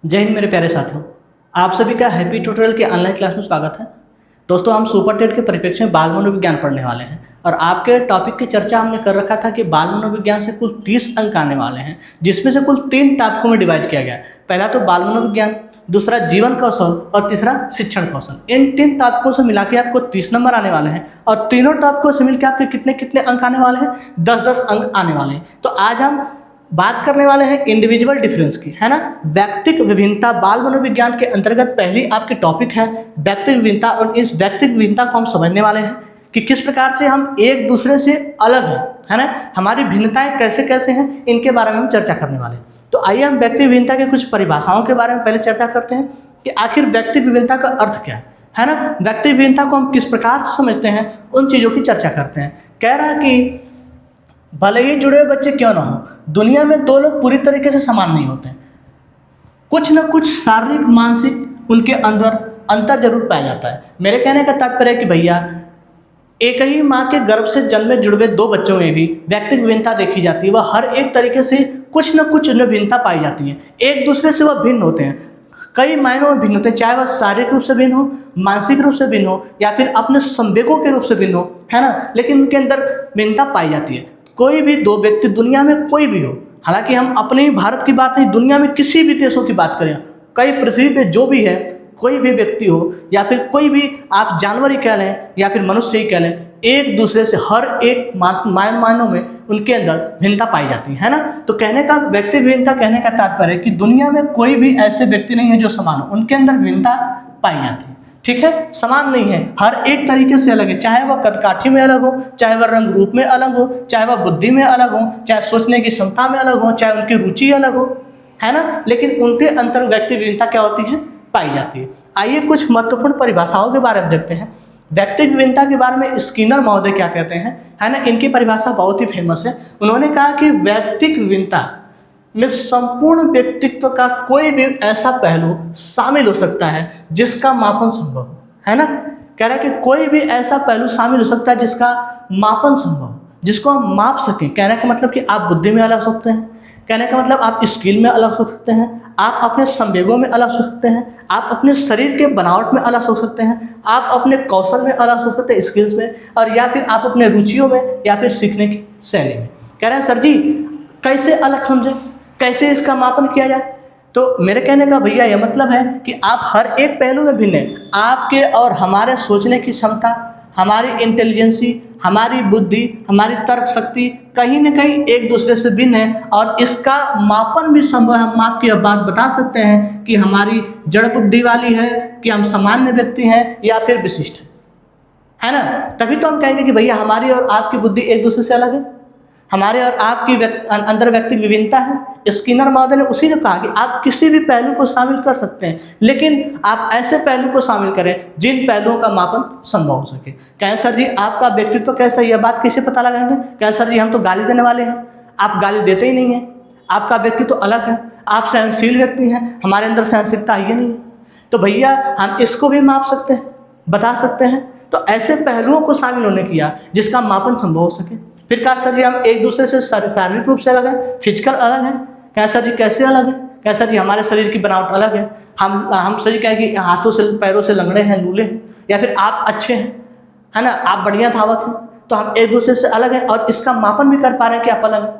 जय हिंद मेरे प्यारे साथियों। आप सभी का हैप्पी ट्यूटोरियल के ऑनलाइन क्लास में स्वागत है। दोस्तों, हम सुपर टेट के परिप्रेक्ष्य में बाल मनोविज्ञान पढ़ने वाले हैं और आपके टॉपिक की चर्चा हमने कर रखा था कि बाल मनोविज्ञान से कुल 30 अंक आने वाले हैं, जिसमें से कुल 3 टॉपिकों में डिवाइड किया गया है। पहला तो बाल मनोविज्ञान, दूसरा जीवन कौशल और तीसरा शिक्षण कौशल। इन 3 टॉपिकों से मिला के आपको 30 नंबर आने वाले हैं और तीनों टॉपिकों से मिलकर आपके कितने कितने अंक आने वाले हैं? 10-10 अंक आने वाले हैं। तो आज हम बात करने वाले हैं इंडिविजुअल डिफरेंस की, है ना। व्यक्तिक विभिन्नता बाल मनोविज्ञान के अंतर्गत पहली आपकी टॉपिक है व्यक्तिक विभिन्नता। और इस व्यक्तिक विभिन्नता को हम समझने वाले हैं कि किस प्रकार से हम एक दूसरे से अलग हैं, है ना। हमारी भिन्नताएं कैसे कैसे हैं, इनके बारे में हम चर्चा करने वाले हैं। तो आइए हम व्यक्तिक विभिन्नता के कुछ परिभाषाओं के बारे में पहले चर्चा करते हैं कि आखिर व्यक्तिक विभिन्नता का अर्थ क्या है ना। व्यक्तिक विभिन्नता को हम किस प्रकार से समझते हैं, उन चीज़ों की चर्चा करते हैं। कह रहा है कि भले ही जुड़े हुए बच्चे क्यों ना हो, दुनिया में 2 लोग पूरी तरीके से समान नहीं होते। कुछ न कुछ शारीरिक मानसिक उनके अंदर अंतर जरूर पाया जाता है। मेरे कहने का तात्पर्य है कि भैया एक ही माँ के गर्भ से जन्मे जुड़े हुए 2 बच्चों में भी व्यक्तिक विभिन्नता देखी जाती है। वह हर एक तरीके से कुछ न कुछ उनमें भिन्नता पाई जाती है। एक दूसरे से वह भिन्न होते हैं, कई मायनों में भिन्न होते हैं, चाहे वह शारीरिक रूप से भिन्न हो, मानसिक रूप से भिन्न हो या फिर अपने संवेगों के रूप से भिन्न हो, है ना। लेकिन उनके अंदर भिन्नता पाई जाती है। कोई भी 2 व्यक्ति दुनिया में कोई भी हो, हालांकि हम अपने ही भारत की बात नहीं, दुनिया में किसी भी देशों की बात करें, कई पृथ्वी पे जो भी है, कोई भी व्यक्ति हो या फिर कोई भी आप जानवर ही कह लें या फिर मनुष्य ही कह लें, एक दूसरे से हर एक मायनों में उनके अंदर भिन्नता पाई जाती है ना। तो कहने का व्यक्ति भिन्नता कहने का तात्पर्य है कि दुनिया में कोई भी ऐसे व्यक्ति नहीं है जो समान हो, उनके अंदर भिन्नता पाई जाती है। ठीक है, समान नहीं है, हर एक तरीके से अलग है। चाहे वह कदकाठी में अलग हो, चाहे वह रंग रूप में अलग हो, चाहे वह बुद्धि में अलग हो, चाहे सोचने की क्षमता में अलग हो, चाहे उनकी रुचि अलग हो, है ना। लेकिन उनके अंतर व्यक्ति विभिन्नता क्या होती है? पाई जाती है। आइए कुछ महत्वपूर्ण परिभाषाओं के बारे में देखते हैं। व्यक्तिक विभिन्नता के बारे में स्किनर महोदय क्या कहते हैं, है ना। इनकी परिभाषा बहुत ही फेमस है। उन्होंने कहा कि व्यक्तिक विभिन्नता में संपूर्ण व्यक्तित्व का कोई भी ऐसा पहलू शामिल हो सकता है जिसका मापन संभव हो, है ना। कह रहा है कि कोई भी ऐसा पहलू शामिल हो सकता है जिसका मापन संभव हो, जिसको हम माप सकें। कहने का मतलब कि आप बुद्धि में अलग हो सकते हैं, कहने का मतलब आप स्किल में अलग हो सकते हैं, आप अपने संवेगों में अलग हो सकते हैं, आप अपने शरीर के बनावट में अलग हो सकते हैं, आप अपने कौशल में अलग हो सकते हैं, स्किल्स में, और या फिर आप अपने रुचियों में या फिर सीखने की शैली में। कह रहे हैं सर जी कैसे अलग समझें, कैसे इसका मापन किया जाए। तो मेरे कहने का भैया यह मतलब है कि आप हर एक पहलू में भिन्न हैं। आपके और हमारे सोचने की क्षमता, हमारी इंटेलिजेंसी, हमारी बुद्धि, हमारी तर्क शक्ति कहीं न कहीं एक दूसरे से भिन्न है और इसका मापन भी संभव है। हम आपकी यह बात बता सकते हैं कि हमारी जड़ बुद्धि वाली है, कि हम सामान्य व्यक्ति हैं या फिर विशिष्ट है ना। तभी तो हम कहेंगे कि भैया हमारी और आपकी बुद्धि एक दूसरे से अलग है, हमारे और आपकी अंदर व्यक्तिक विभिन्नता है। स्किनर महोदय ने उसी ने कहा कि आप किसी भी पहलू को शामिल कर सकते हैं, लेकिन आप ऐसे पहलू को शामिल करें जिन पहलुओं का मापन संभव हो सके। कहें सर जी आपका व्यक्तित्व कैसा है, यह बात कैसे पता लगाएंगे। कहें सर जी हम तो गाली देने वाले हैं, आप गाली देते ही नहीं हैं, आपका व्यक्तित्व अलग है, आप सहनशील व्यक्ति हैं, हमारे अंदर सहनशीलता ही नहीं है। तो भैया हम इसको भी माप सकते हैं, बता सकते हैं। तो ऐसे पहलुओं को शामिल होने किया जिसका मापन संभव हो सके। फिर कहा सर जी हम एक दूसरे से शारीरिक रूप से अलग है, फिजिकल अलग है। क्या सर जी कैसे अलग है। क्या सर जी हमारे शरीर की बनावट अलग है, हम सर जी कहें कि हाथों से पैरों से लंगड़े हैं, लूले हैं, या फिर आप अच्छे हैं, है ना, आप बढ़िया धावक हैं। तो हम एक दूसरे से अलग हैं और इसका मापन भी कर पा रहे हैं कि आप अलग हैं,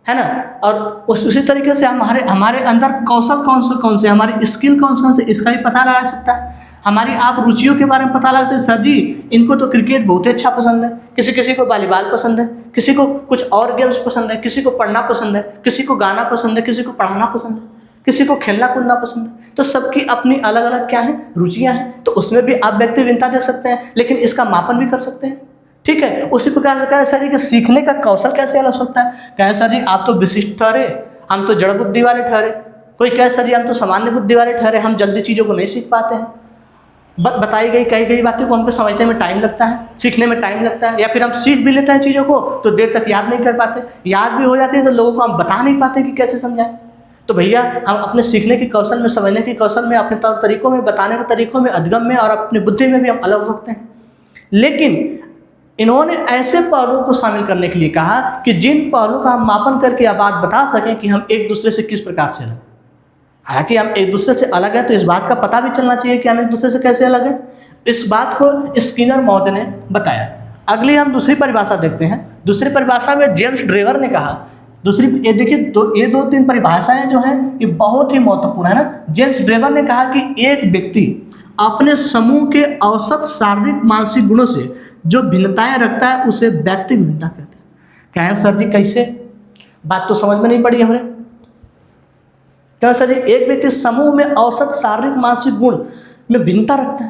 है ना। और उसी तरीके से हमारे अंदर कौशल कौन से, हमारी स्किल कौन से, इसका भी पता लगा सकता है। हमारी आप रुचियों के बारे में पता लगा सकते हैं। सर जी इनको तो क्रिकेट बहुत ही अच्छा पसंद है, किसी को वॉलीबॉल पसंद है, किसी को कुछ और गेम्स पसंद है, किसी को पढ़ना पसंद है, किसी को गाना पसंद है, किसी को पढ़ाना पसंद है, किसी को खेलना कूदना पसंद है। तो सबकी अपनी अलग अलग क्या है, रुचियाँ हैं। तो उसमें भी आप व्यक्ति विभिन्नता देख सकते हैं, लेकिन इसका मापन भी कर सकते हैं। ठीक है, उसी प्रकार से कहें सर जी कि सीखने का कौशल कैसे अलग सकता है। कहें सर जी आप तो विशिष्ट ठहरे, हम तो जड़ बुद्धि वाले ठहरे। कोई कहे सर जी हम तो सामान्य बुद्धि वाले ठहरे, हम जल्दी चीज़ों को नहीं सीख पाते हैं। बताई गई कई गई बातें को हमको समझने में टाइम लगता है, सीखने में टाइम लगता है, या फिर हम सीख भी लेते हैं चीज़ों को तो देर तक याद नहीं कर पाते, याद भी हो जाती है तो लोगों को हम बता नहीं पाते कि कैसे समझाएं। तो भैया हम अपने सीखने के कौशल में, समझने के कौशल में, अपने तौर तरीकों में, बताने के तरीकों में, अधगम में और अपनी बुद्धि में भी हम अलग हो सकते हैं। लेकिन इन्होंने ऐसे पहलुओं को शामिल करने के लिए कहा कि जिन पहलुओं का हम मापन करके यह बात बता सकें कि हम एक दूसरे से किस प्रकार से अलग। हालांकि हम एक दूसरे से अलग हैं तो इस बात का पता भी चलना चाहिए कि हम एक दूसरे से कैसे अलग हैं। इस बात को स्किनर महोदय ने बताया। अगली हम दूसरी परिभाषा देखते हैं। दूसरी परिभाषा में जेम्स ड्रेवर ने कहा, दूसरी ये देखिए ये दो तीन परिभाषाएं जो हैं ये बहुत ही महत्वपूर्ण है ना। जेम्स ड्रेवर ने कहा कि एक व्यक्ति अपने समूह के औसत शारीरिक मानसिक गुणों से जो भिन्नताएं रखता है उसे व्यक्ति भिन्नता कहते हैं। क्या है सर जी, कैसे? बात तो समझ में नहीं पड़ी हमारे। क्या सर जी, एक व्यक्ति समूह में औसत शारीरिक मानसिक गुण में भिन्नता रखता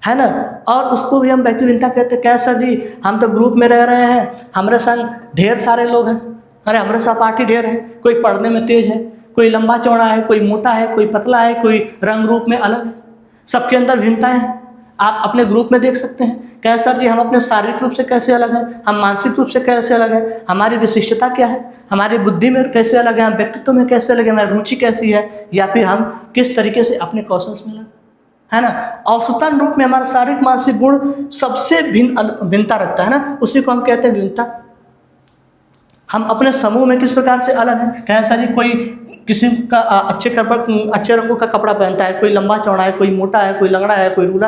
है ना, और उसको भी हम व्यक्ति भिन्नता कहते हैं। क्या सर जी, हम तो ग्रुप में रह रहे हैं, हमारे संग ढेर सारे लोग हैं, अरे हमारे सहपाठी ढेर है, कोई पढ़ने में तेज है, कोई लंबा चौड़ा है, कोई मोटा है, कोई पतला है, कोई रंग रूप में अलग है, सबके अंदर भिन्नताएं हैं। आप अपने ग्रुप में देख सकते हैं। क्या सर जी, हम अपने शारीरिक रूप से कैसे अलग हैं, हम मानसिक रूप से कैसे अलग हैं, हमारी विशिष्टता क्या है, हमारी बुद्धि में कैसे अलग है, हम व्यक्तित्व में कैसे अलग है, हमारी रुचि कैसी है, या फिर हम किस तरीके से अपने कौशल में अलग है ना। औसतन रूप में हमारा शारीरिक मानसिक गुण सबसे भिन्नता रखता है ना, उसी को हम कहते हैं भिन्नता। हम अपने समूह में किस प्रकार से अलग हैं। क्या सर जी, कोई किसी का अच्छे रंगों का कपड़ा पहनता है, कोई लंबा चौड़ा है, कोई मोटा है, कोई लंगड़ा है, कोई रूला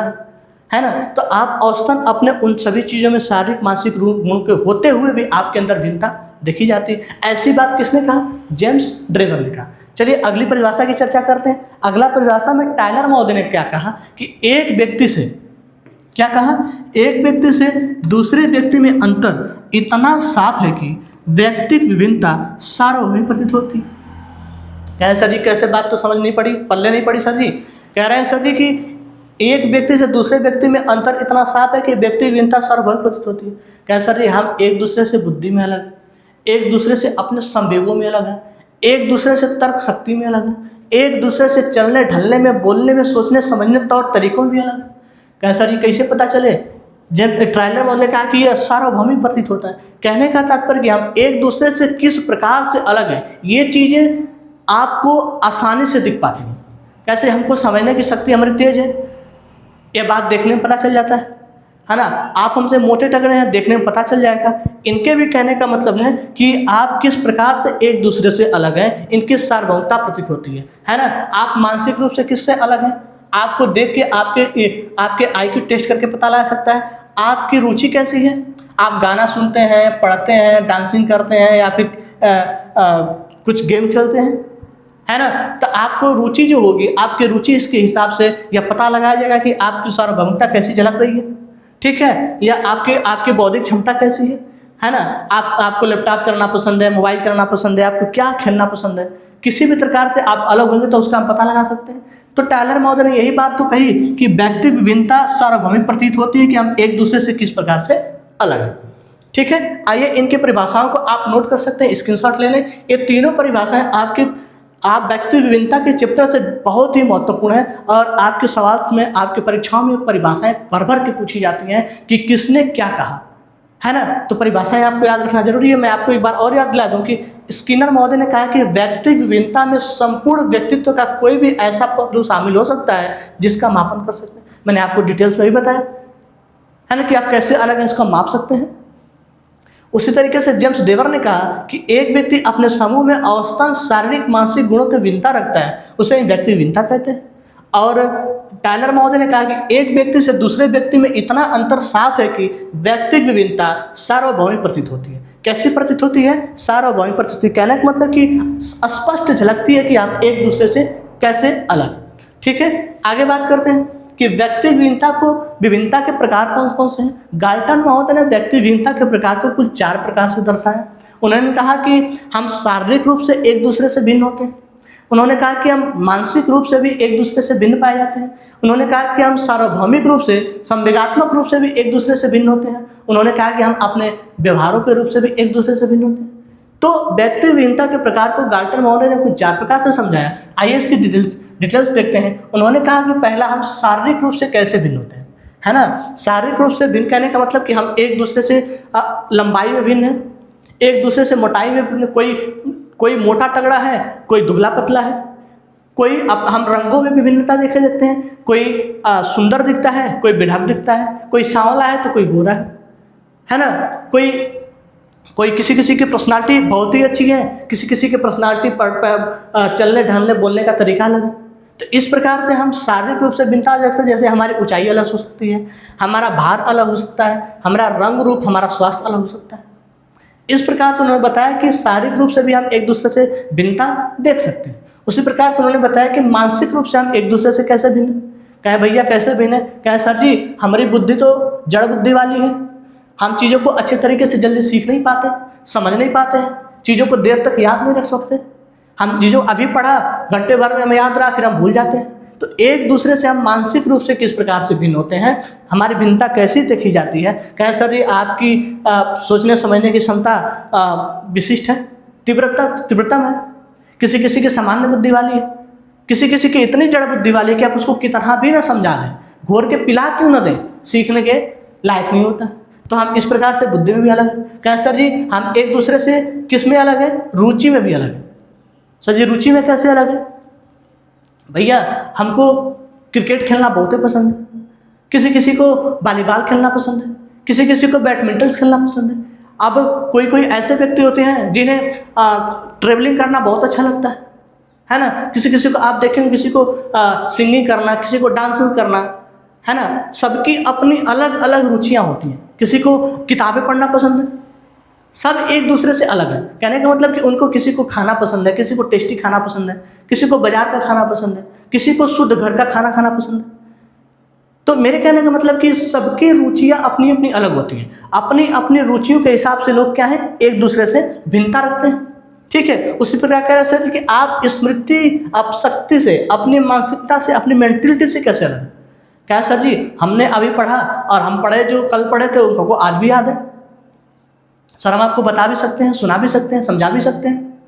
है ना। तो आप औसतन अपने उन सभी चीज़ों में शारीरिक मानसिक गुण के होते हुए भी आपके अंदर भिन्नता देखी जाती है। ऐसी बात किसने कहा? जेम्स ड्रेवर ने कहा। चलिए अगली परिभाषा की चर्चा करते हैं। अगला परिभाषा में टायलर महोदय ने क्या कहा कि एक व्यक्ति से, क्या कहा, एक व्यक्ति से दूसरे व्यक्ति में अंतर इतना साफ है कि व्यक्तिक विभिन्नता सार्वभौमिक प्रतीत होती। कह सर जी, कैसे? बात तो समझ नहीं पड़ी, पल्ले नहीं पड़ी सर जी। कह रहे हैं सर जी कि एक व्यक्ति से दूसरे व्यक्ति में अंतर इतना साफ है कि व्यक्ति विभिन्नता सार्वभौमिक प्रतीत होती है। कह सर जी, हम एक दूसरे से बुद्धि में अलग, एक दूसरे से अपने संवेगों में अलग है, एक दूसरे से तर्क शक्ति में अलग है, एक दूसरे से चलने ढलने में, बोलने में, सोचने समझने तौर तरीकों में भी अलग है। कह सर जी, कैसे पता चले? जब ट्रायलर महोदय ने कहा कि यह सार्वभौमिक प्रतीत होता है। कहने का तात्पर्य कि हम एक दूसरे से किस प्रकार से अलग हैं, ये चीज़ें आपको आसानी से दिख पाती हैं। कैसे? हमको समझने की शक्ति हमारी तेज है, ये बात देखने में पता चल जाता है ना। आप हमसे मोटे टकरे हैं, देखने में पता चल जाएगा। इनके भी कहने का मतलब है कि आप किस प्रकार से एक दूसरे से अलग हैं, इनकी सार्वभौमिकता प्रतीत होती है ना। आप मानसिक रूप से किससे अलग हैं, आपको देख के आपके IQ टेस्ट करके पता लगा सकता है। आपकी रुचि कैसी है, आप गाना सुनते हैं, पढ़ते हैं, डांसिंग करते हैं, या फिर कुछ गेम खेलते हैं, है ना। तो आपको रुचि जो होगी, आपकी रुचि इसके हिसाब से यह पता लगाया जाएगा कि आपकी सार्वभौमिकता कैसी झलक रही है, ठीक है, या आपकी बौद्धिक क्षमता कैसी है ना। आपको लैपटॉप चलाना पसंद है, मोबाइल चलाना पसंद है, आपको क्या खेलना पसंद है, किसी भी प्रकार से आप अलग होंगे तो उसका हम पता लगा सकते हैं। तो टायलर महोदय ने यही बात तो कही कि व्यक्ति विभिन्नता सार्वभौमिक प्रतीत होती है कि हम एक दूसरे से किस प्रकार से अलग हैं, ठीक है। आइए इनके परिभाषाओं को आप नोट कर सकते हैं, स्क्रीनशॉट ले लें। ये तीनों परिभाषाएं आप व्यक्ति विभिन्नता के चैप्टर से बहुत ही महत्वपूर्ण है, और आपके सवाल में, आपके परीक्षाओं में परिभाषाएं भर भर के पूछी जाती हैं कि किसने क्या कहा, है ना। तो परिभाषाएं आपको याद रखना जरूरी है। मैं आपको एक बार और याद दिला दूं कि स्किनर महोदय ने कहा कि व्यक्ति विभिन्नता में संपूर्ण व्यक्तित्व का कोई भी ऐसा पहलू शामिल हो सकता है जिसका मापन कर सकते हैं। मैंने आपको डिटेल्स में भी बताया है ना कि आप कैसे अलग हैं, इसको माप सकते हैं। उसी तरीके से जेम्स ड्रेवर ने कहा कि एक व्यक्ति अपने समूह में औसतन शारीरिक मानसिक गुणों की भिन्नता रखता है, उसे व्यक्ति भिन्नता कहते हैं। और टायलर महोदय ने कहा कि एक व्यक्ति से दूसरे व्यक्ति में इतना अंतर साफ है कि व्यक्तिक विभिन्नता सार्वभौमिक प्रतीत होती है। कैसी प्रतीत होती है? सार्वभौमिक प्रतीत। कहने का मतलब कि स्पष्ट झलकती है कि आप एक दूसरे से कैसे अलग, ठीक है। आगे बात करते हैं कि व्यक्ति विभिन्नता के प्रकार कौन कौन से हैं। गाल्टन महोदय ने व्यक्ति विभिन्नता के प्रकार को कुल 4 प्रकार से दर्शाया। उन्होंने कहा कि हम शारीरिक रूप से एक दूसरे से भिन्न होते हैं। उन्होंने कहा कि हम मानसिक रूप से भी एक दूसरे से भिन्न पाए जाते हैं। उन्होंने कहा कि हम सार्वभौमिक रूप से, संवेगात्मक रूप से भी एक दूसरे से भिन्न होते हैं। उन्होंने कहा कि हम अपने व्यवहारों के रूप से भी एक दूसरे से भिन्न होते हैं। तो व्यक्ति विभिन्नता के प्रकार को गाल्टन महोदय ने कुछ 4 प्रकार से समझाया। आइए इसकी डिटेल्स देखते हैं। उन्होंने कहा कि पहला, हम शारीरिक रूप से कैसे भिन्न होते हैं, है ना। शारीरिक रूप से भिन्न कहने का मतलब कि हम एक दूसरे से लंबाई में भिन्न हैं, एक दूसरे से मोटाई में भिन्न। कोई मोटा तगड़ा है, कोई दुबला पतला है, कोई हम रंगों में भी भिन्नता देखे देते हैं। कोई सुंदर दिखता है, कोई बिढ़प दिखता है, कोई सांवला है तो कोई गोरा है ना। कोई कोई किसी किसी की पर्सनालिटी बहुत ही अच्छी है, किसी किसी की पर्सनालिटी चलने ढलने बोलने का तरीका अलग है। तो इस प्रकार से हम शारीरिक रूप से भिन्नता देख सकते हैं। जैसे हमारी ऊंचाई अलग हो सकती है, हमारा भार अलग हो सकता है, हमारा रंग रूप, हमारा स्वास्थ्य अलग हो सकता है। इस प्रकार से उन्होंने बताया कि शारीरिक रूप से भी हम एक दूसरे से भिन्नता देख सकते हैं। उसी प्रकार से उन्होंने बताया कि मानसिक रूप से हम एक दूसरे से कैसे भिन्न। कहे भैया कैसे भिन्न है? कहे सर जी हमारी बुद्धि तो जड़ बुद्धि वाली है, हम चीज़ों को अच्छे तरीके से जल्दी सीख नहीं पाते, समझ नहीं पाते हैं, चीज़ों को देर तक याद नहीं रख सकते। हम चीज़ों अभी पढ़ा, घंटे भर में हमें याद रहा, फिर हम भूल जाते हैं। तो एक दूसरे से हम मानसिक रूप से किस प्रकार से भिन्न होते हैं, हमारी भिन्नता कैसी देखी जाती है? कहें सर जी आपकी सोचने समझने की क्षमता विशिष्ट है, तीव्रतम है, किसी किसी की सामान्य बुद्धि वाली है, किसी किसी की इतनी जड़ बुद्धि वाली है कि आप उसको कितना भी ना समझा दें, घोर के पिला क्यों ना दें, सीखने के लायक नहीं होता। तो हम इस प्रकार से बुद्धि में भी अलग है। कहें सर जी हम एक दूसरे से किस में अलग है? रुचि में भी अलग है। सर जी रुचि में कैसे अलग है? भैया हमको क्रिकेट खेलना बहुत ही पसंद है, किसी किसी को वॉलीबॉल खेलना पसंद है, किसी किसी को बैडमिंटन खेलना पसंद है। अब कोई कोई ऐसे व्यक्ति होते हैं जिन्हें ट्रेवलिंग करना बहुत अच्छा लगता है ना। किसी किसी को आप देखेंगे, किसी को सिंगिंग करना, किसी को डांसिंग करना, है ना। सबकी अपनी अलग अलग रुचियाँ होती हैं। किसी को किताबें पढ़ना पसंद है, सब एक दूसरे से अलग है। कहने का मतलब कि उनको किसी को खाना पसंद है, किसी को टेस्टी खाना पसंद है, किसी को बाजार का खाना पसंद है, किसी को शुद्ध घर का खाना खाना पसंद है। तो मेरे कहने का मतलब कि सबकी रुचियाँ अपनी अपनी अलग होती हैं। अपनी अपनी रुचियों के हिसाब से लोग क्या है, एक दूसरे से भिन्नता रखते हैं। ठीक है। उसी प्रकार कह रहे थे कि आप स्मृति, आप शक्ति से, अपनी मानसिकता से, अपनी मेंटलिटी से कैसे अलग है? क्या सर जी हमने अभी पढ़ा और हम पढ़े, जो कल पढ़े थे उनको आज भी याद है। सर हम आपको बता भी सकते हैं, सुना भी सकते हैं, समझा भी सकते हैं।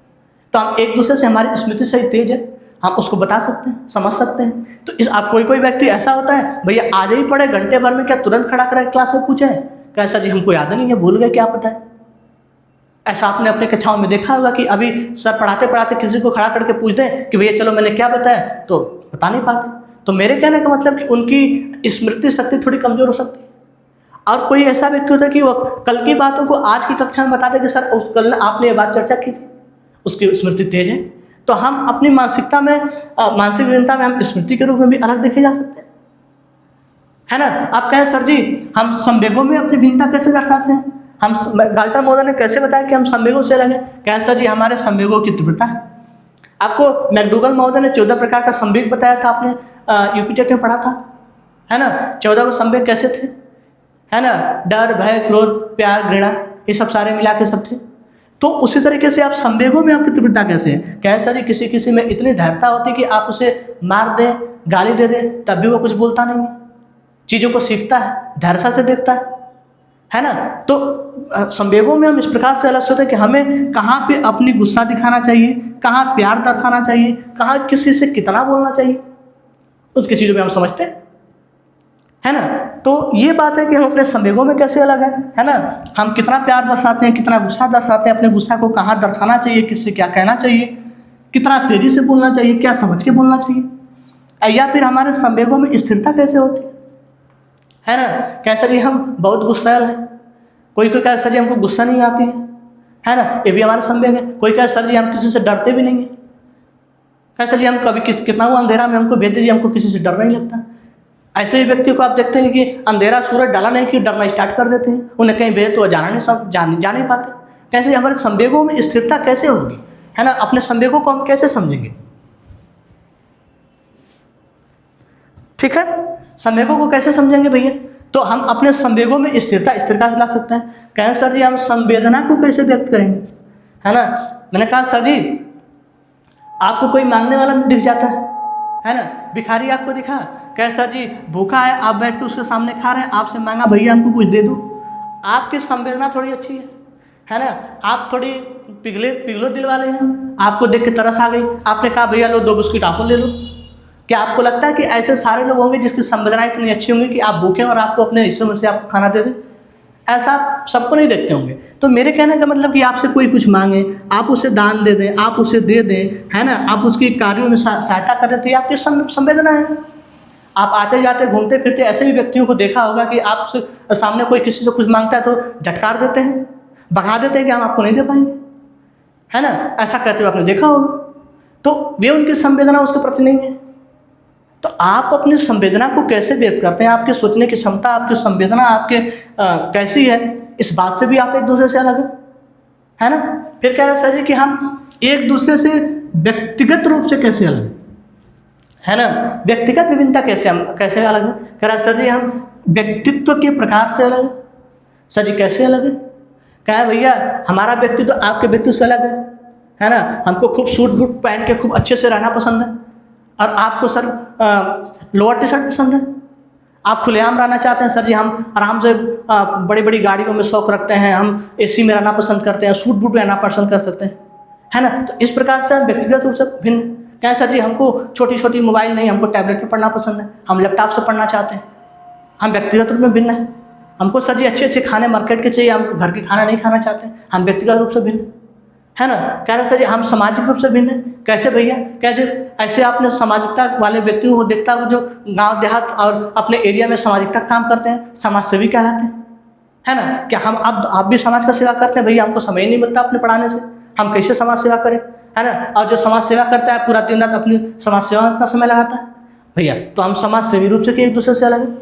तो हम एक दूसरे से, हमारी स्मृति सही तेज है, हम उसको बता सकते हैं, समझ सकते हैं। तो इस आप कोई व्यक्ति ऐसा होता है, भैया आज ही पढ़े, घंटे भर में क्या तुरंत खड़ा करा क्लास में पूछे क्या सर जी हमको याद नहीं है, भूल गए, क्या पता है। ऐसा आपने अपने कक्षाओं में देखा होगा कि अभी सर पढ़ाते पढ़ाते किसी को खड़ा करके पूछ दें कि भैया चलो मैंने क्या बताया, तो बता नहीं पाते। तो मेरे कहने का मतलब कि उनकी स्मृति शक्ति थोड़ी कमजोर हो सकती है। और कोई ऐसा व्यक्ति होता है कि वो कल की बातों को आज की कक्षा में बताते कि सर उस कल आपने ये बात चर्चा की थी, उसकी स्मृति तेज है। तो हम अपनी मानसिकता में, मानसिक भिन्नता में हम स्मृति के रूप में भी अलग देखे जा सकते हैं, है ना। आप कहें सर जी हम संवेगों में अपनी भिन्नता कैसे दर्शाते हैं? हम गाल्टर महोदय ने कैसे बताया कि हम संवेगों से अलग है? कहें सर जी हमारे संवेगों की तीव्रता है। आपको मैकडूगल महोदय ने 14 प्रकार का संवेग बताया था, आपने यूपी टेट में पढ़ा था, है ना। 14 को संवेग कैसे थे, है ना। डर, भय, क्रोध, प्यार, घृणा, ये सब सारे मिला के सब थे। तो उसी तरीके से आप संवेगों में आपकी तीव्रता कैसे है? कहे सर जी किसी किसी में इतनी धैर्यता होती है कि आप उसे मार दें, गाली दे दें, तब भी वो कुछ बोलता नहीं है, चीज़ों को सीखता है, धैर्यता से देखता है ना। तो संवेगों में हम इस प्रकार से अलग होते हैं कि हमें कहाँ पे अपनी गुस्सा दिखाना चाहिए, कहाँ प्यार दर्शाना चाहिए, कहाँ किसी से कितना बोलना चाहिए, उसकी चीज़ों में हम समझते हैं, है ना। तो ये बात है कि हम अपने संवेगों में कैसे अलग है ना। हम कितना प्यार दर्शाते हैं, कितना गुस्सा दर्शाते हैं, अपने गुस्सा को कहाँ दर्शाना चाहिए, किससे क्या कहना चाहिए, कितना तेजी से बोलना चाहिए, क्या समझ के बोलना चाहिए, या फिर हमारे संवेगों में स्थिरता कैसे होती है ना। कैसे जी हम बहुत गुस्सैल हैं, कोई कहे सर जी हमको गुस्सा नहीं आती है ना, ये भी हमारे संवेग है। कोई कहे सर जी हम किसी से डरते भी नहीं है, कहे सर जी हम कभी कितना हुआ अंधेरा में हमको भेज दीजिए, हमको किसी से डर नहीं लगता। ऐसे ही व्यक्ति को आप देखते हैं कि अंधेरा सूरज डाला नहीं कि डरना स्टार्ट कर देते हैं, उन्हें कहीं भेज तो जाना नहीं, जा नहीं पाते। कैसे हमारे संवेगों में स्थिरता कैसे होगी, है ना। अपने संवेगों को हम कैसे समझेंगे? ठीक है, संवेगों को कैसे समझेंगे भैया? तो हम अपने संवेगों में स्थिरता ला सकते हैं। कहें सर जी हम संवेदना को कैसे व्यक्त करेंगे, है ना। मैंने कहा सर जी आपको कोई मांगने वाला दिख जाता है ना, भिखारी आपको दिखा, कहे सर जी भूखा है, आप बैठ के उसके सामने खा रहे हैं, आपसे मांगा भैया हमको कुछ दे दो, आपकी संवेदना थोड़ी अच्छी है ना। आप थोड़ी पिघलो दिल वाले हैं, आपको देख के तरस आ गई, आपने कहा भैया लो 2 बिस्किट आपको ले लो। क्या आपको लगता है कि ऐसे सारे लोग होंगे जिसकी संवेदना इतनी अच्छी होंगी कि आप भूखे और आपको अपने हिस्से में से आपको खाना दे दें? ऐसा आप सबको नहीं देखते होंगे। तो मेरे कहने का मतलब कि आपसे कोई कुछ मांगे, आप उसे दान दे दें, आप उसे दे दें, है ना, आप उसकी कार्यों में सहायता करें, तो ये आपकी संवेदना है। आप आते जाते घूमते फिरते ऐसे भी व्यक्तियों को देखा होगा कि आप सामने कोई किसी से कुछ मांगता है तो झटकार देते हैं, भगा देते हैं कि हम आपको नहीं दे पाएंगे, है ना, ऐसा कहते हुए आपने देखा होगा। तो वे उनकी संवेदना उसके प्रति नहीं है। तो आप अपनी संवेदना को कैसे व्यक्त करते हैं, आपकी सोचने की क्षमता, आपकी संवेदना आपके कैसी है, इस बात से भी आप एक दूसरे से अलग है ना। फिर कह रहे सर जी कि हम एक दूसरे से व्यक्तिगत रूप से कैसे अलग है ना, व्यक्तिगत विभिन्नता कैसे अलग है। कह रहा सर जी हम व्यक्तित्व के प्रकार से अलग है। सर जी कैसे अलग है। कहा भैया हमारा व्यक्तित्व आपके व्यक्तित्व से अलग है ना। हमको खूब सूट बूट पहन के खूब अच्छे से रहना पसंद है, और आपको सर लोअर टी शर्ट पसंद है। आप खुलेआम रहना चाहते हैं। सर जी हम आराम से बड़ी बड़ी गाड़ियों में शौक रखते हैं, हम एसी में रहना पसंद करते हैं, सूट बूट रहना पसंद कर सकते हैं, है ना। तो इस प्रकार से हम व्यक्तिगत रूप से भिन्न। क्या सर जी हमको छोटी छोटी मोबाइल नहीं, हमको टैबलेट में पढ़ना पसंद है, हम लैपटॉप से पढ़ना चाहते हैं, हम व्यक्तिगत रूप में भिन्न हैं। हमको सर जी अच्छे अच्छे खाने मार्केट के चाहिए, हम घर के खाना नहीं खाना चाहते हैं, हम व्यक्तिगत रूप से भिन्न, है ना। कह रहे सर जी हम सामाजिक रूप से भिन्न हैं। कैसे भैया। कैसे। ऐसे आपने सामाजिकता वाले व्यक्तियों को देखता हो जो गांव देहात और अपने एरिया में सामाजिकता काम करते हैं, समाज सेवी कहलाते हैं, है ना। क्या हम आप भी समाज का सेवा करते हैं। भैया हमको समय ही नहीं मिलता अपने पढ़ाने से, हम कैसे समाज सेवा करें, है ना। और जो समाज सेवा करता है पूरा दिन रात अपनी समाज सेवा में अपना समय लगाता है भैया, तो हम समाज सेवी रूप से एक दूसरे से अलग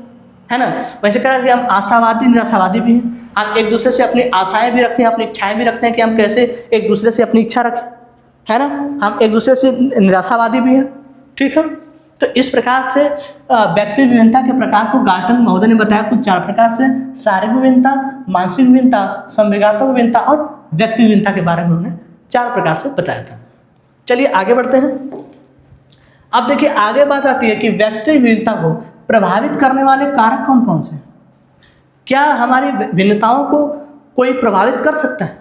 है ना। वैसे कह रहा है कि हम आशावादी निराशावादी भी हैं। हम एक दूसरे से अपनी आशाएं भी रखते हैं, अपनी इच्छाएं भी रखते हैं कि हम कैसे एक दूसरे से अपनी इच्छा रखें, है ना। हम एक दूसरे से निराशावादी भी हैं, ठीक है। तो इस प्रकार से व्यक्ति विभिन्नता के प्रकार को गार्टन महोदय ने बताया कुल 4 प्रकार से: शारीरिक विभिन्नता, मानसिक विभिन्नता, संवेगात्मक विभिन्नता और व्यक्ति विभिन्नता के बारे में उन्होंने 4 प्रकार से बताया था। चलिए आगे बढ़ते हैं। अब देखिए आगे बात आती है कि व्यक्ति विभिन्नता को प्रभावित करने वाले कारक कौन कौन से हैं। क्या हमारी भिन्नताओं को कोई प्रभावित कर सकता है।